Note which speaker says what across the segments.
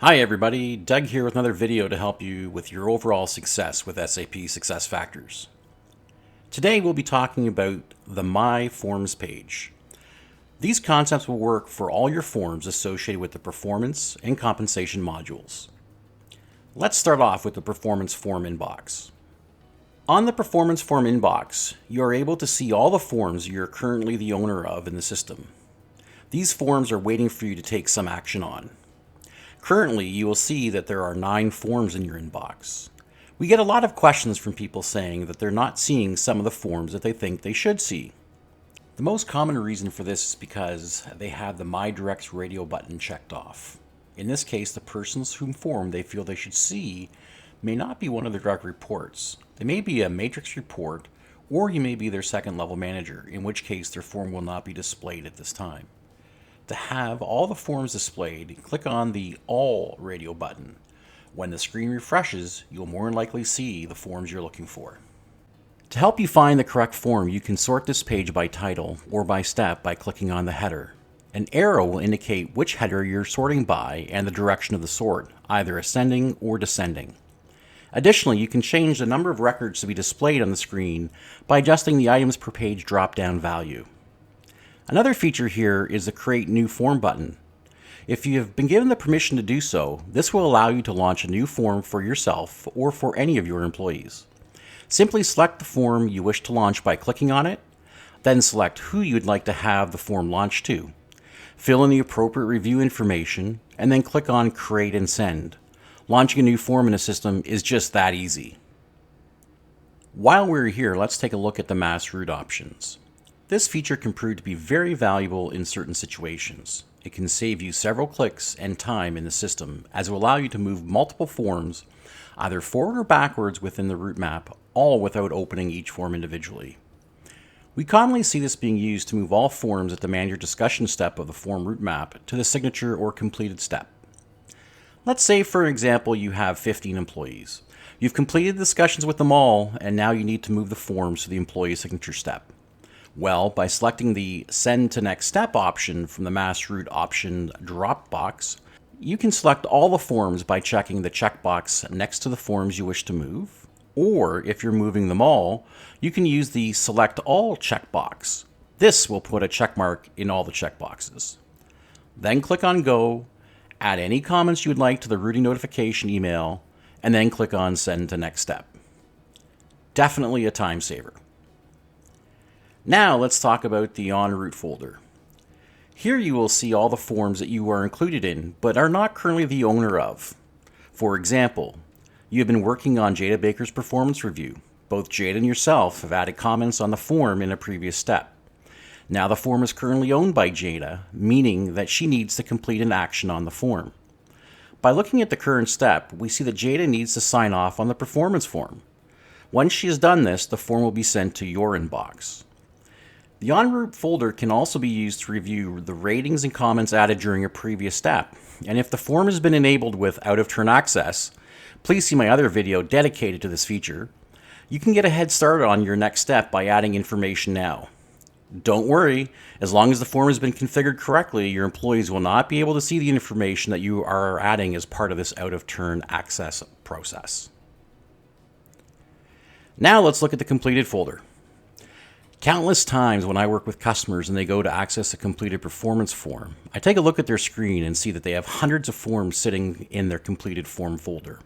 Speaker 1: Hi everybody, Doug here with another video to help you with your overall success with SAP SuccessFactors. Today we'll be talking about the My Forms page. These concepts will work for all your forms associated with the performance and compensation modules. Let's start off with the performance form inbox. On the performance form inbox, you are able to see all the forms you're currently the owner of in the system. These forms are waiting for you to take some action on. Currently, you will see that there are 9 forms in your inbox. We get a lot of questions from people saying that they're not seeing some of the forms that they think they should see. The most common reason for this is because they have the My Directs radio button checked off. In this case, the persons whose form they feel they should see may not be one of their direct reports. They may be a matrix report, or you may be their second level manager, in which case their form will not be displayed at this time. To have all the forms displayed, click on the All radio button. When the screen refreshes, you'll more than likely see the forms you're looking for. To help you find the correct form, you can sort this page by title or by step by clicking on the header. An arrow will indicate which header you're sorting by and the direction of the sort, either ascending or descending. Additionally, you can change the number of records to be displayed on the screen by adjusting the items per page drop-down value. Another feature here is the Create New Form button. If you have been given the permission to do so, this will allow you to launch a new form for yourself or for any of your employees. Simply select the form you wish to launch by clicking on it, then select who you'd like to have the form launched to. Fill in the appropriate review information, and then click on Create and Send. Launching a new form in a system is just that easy. While we're here, let's take a look at the Mass Route options. This feature can prove to be very valuable in certain situations. It can save you several clicks and time in the system, as it will allow you to move multiple forms either forward or backwards within the route map, all without opening each form individually. We commonly see this being used to move all forms at the manager discussion step of the form route map to the signature or completed step. Let's say, for example, you have 15 employees. You've completed discussions with them all, and now you need to move the forms to the employee signature step. Well, by selecting the Send to Next Step option from the Mass Route option drop box, you can select all the forms by checking the checkbox next to the forms you wish to move, or if you're moving them all, you can use the Select All checkbox. This will put a check mark in all the checkboxes. Then click on Go, add any comments you would like to the routing notification email, and then click on Send to Next Step. Definitely a time saver. Now let's talk about the En Route folder. Here you will see all the forms that you are included in, but are not currently the owner of. For example, you have been working on Jada Baker's performance review. Both Jada and yourself have added comments on the form in a previous step. Now the form is currently owned by Jada, meaning that she needs to complete an action on the form. By looking at the current step, we see that Jada needs to sign off on the performance form. Once she has done this, the form will be sent to your inbox. The En Route folder can also be used to review the ratings and comments added during a previous step. And if the form has been enabled with out-of-turn access, please see my other video dedicated to this feature. You can get a head start on your next step by adding information now. Don't worry, as long as the form has been configured correctly, your employees will not be able to see the information that you are adding as part of this out-of-turn access process. Now let's look at the completed folder. Countless times when I work with customers and they go to access a completed performance form, I take a look at their screen and see that they have hundreds of forms sitting in their completed form folder.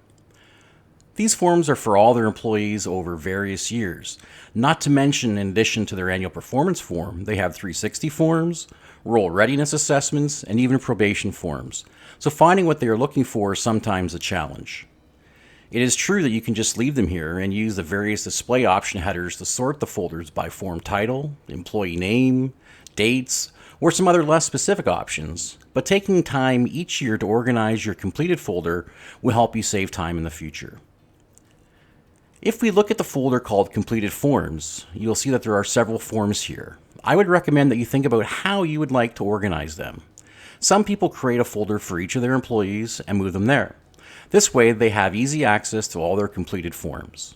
Speaker 1: These forms are for all their employees over various years. Not to mention, in addition to their annual performance form, they have 360 forms, role readiness assessments, and even probation forms. So finding what they are looking for is sometimes a challenge. It is true that you can just leave them here and use the various display option headers to sort the folders by form title, employee name, dates, or some other less specific options, but taking time each year to organize your completed folder will help you save time in the future. If we look at the folder called Completed Forms, you'll see that there are several forms here. I would recommend that you think about how you would like to organize them. Some people create a folder for each of their employees and move them there. This way, they have easy access to all their completed forms.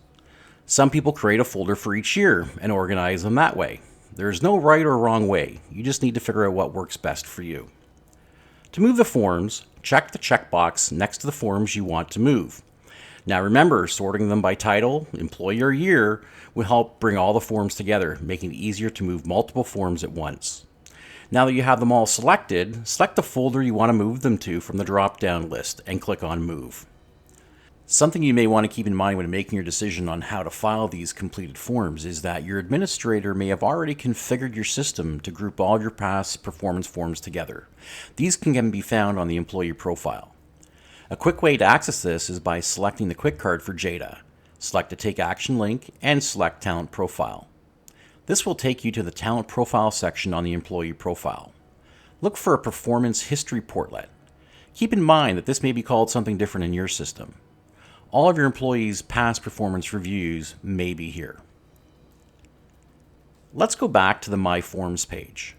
Speaker 1: Some people create a folder for each year and organize them that way. There is no right or wrong way. You just need to figure out what works best for you. To move the forms, check the checkbox next to the forms you want to move. Now remember, sorting them by title, employee, or year will help bring all the forms together, making it easier to move multiple forms at once. Now that you have them all selected, select the folder you want to move them to from the drop-down list and click on Move. Something you may want to keep in mind when making your decision on how to file these completed forms is that your administrator may have already configured your system to group all your past performance forms together. These can be found on the employee profile. A quick way to access this is by selecting the quick card for JADA. Select the Take Action link and select Talent Profile. This will take you to the Talent Profile section on the employee profile. Look for a Performance History Portlet. Keep in mind that this may be called something different in your system. All of your employees' past performance reviews may be here. Let's go back to the My Forms page.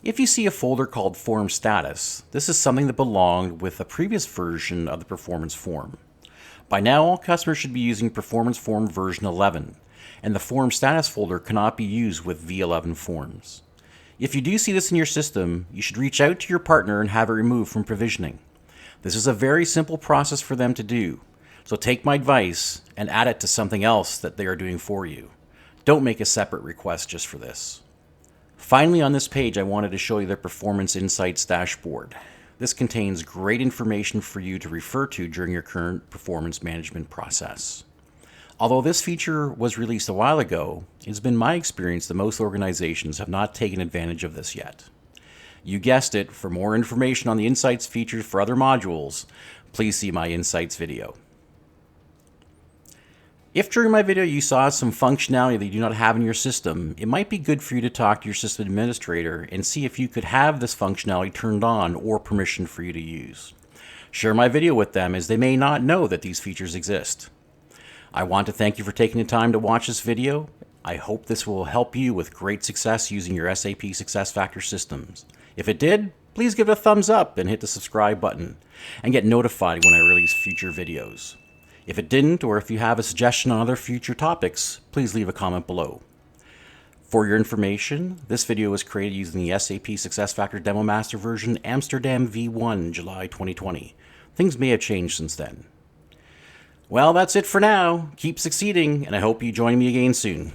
Speaker 1: If you see a folder called Form Status, this is something that belonged with a previous version of the performance form. By now, all customers should be using Performance Form version 11, and the Form Status folder cannot be used with V11 forms. If you do see this in your system, you should reach out to your partner and have it removed from provisioning. This is a very simple process for them to do, so take my advice and add it to something else that they are doing for you. Don't make a separate request just for this. Finally, on this page, I wanted to show you the Performance Insights dashboard. This contains great information for you to refer to during your current performance management process. Although this feature was released a while ago, it's been my experience that most organizations have not taken advantage of this yet. You guessed it, for more information on the Insights features for other modules, please see my Insights video. If during my video you saw some functionality that you do not have in your system, it might be good for you to talk to your system administrator and see if you could have this functionality turned on or permissioned for you to use. Share my video with them, as they may not know that these features exist. I want to thank you for taking the time to watch this video. I hope this will help you with great success using your SAP SuccessFactors systems. If it did, please give it a thumbs up and hit the subscribe button and get notified when I release future videos. If it didn't, or if you have a suggestion on other future topics, please leave a comment below. For your information, this video was created using the SAP SuccessFactors Demo Master version Amsterdam V1 July 2020. Things may have changed since then. Well, that's it for now. Keep succeeding, and I hope you join me again soon.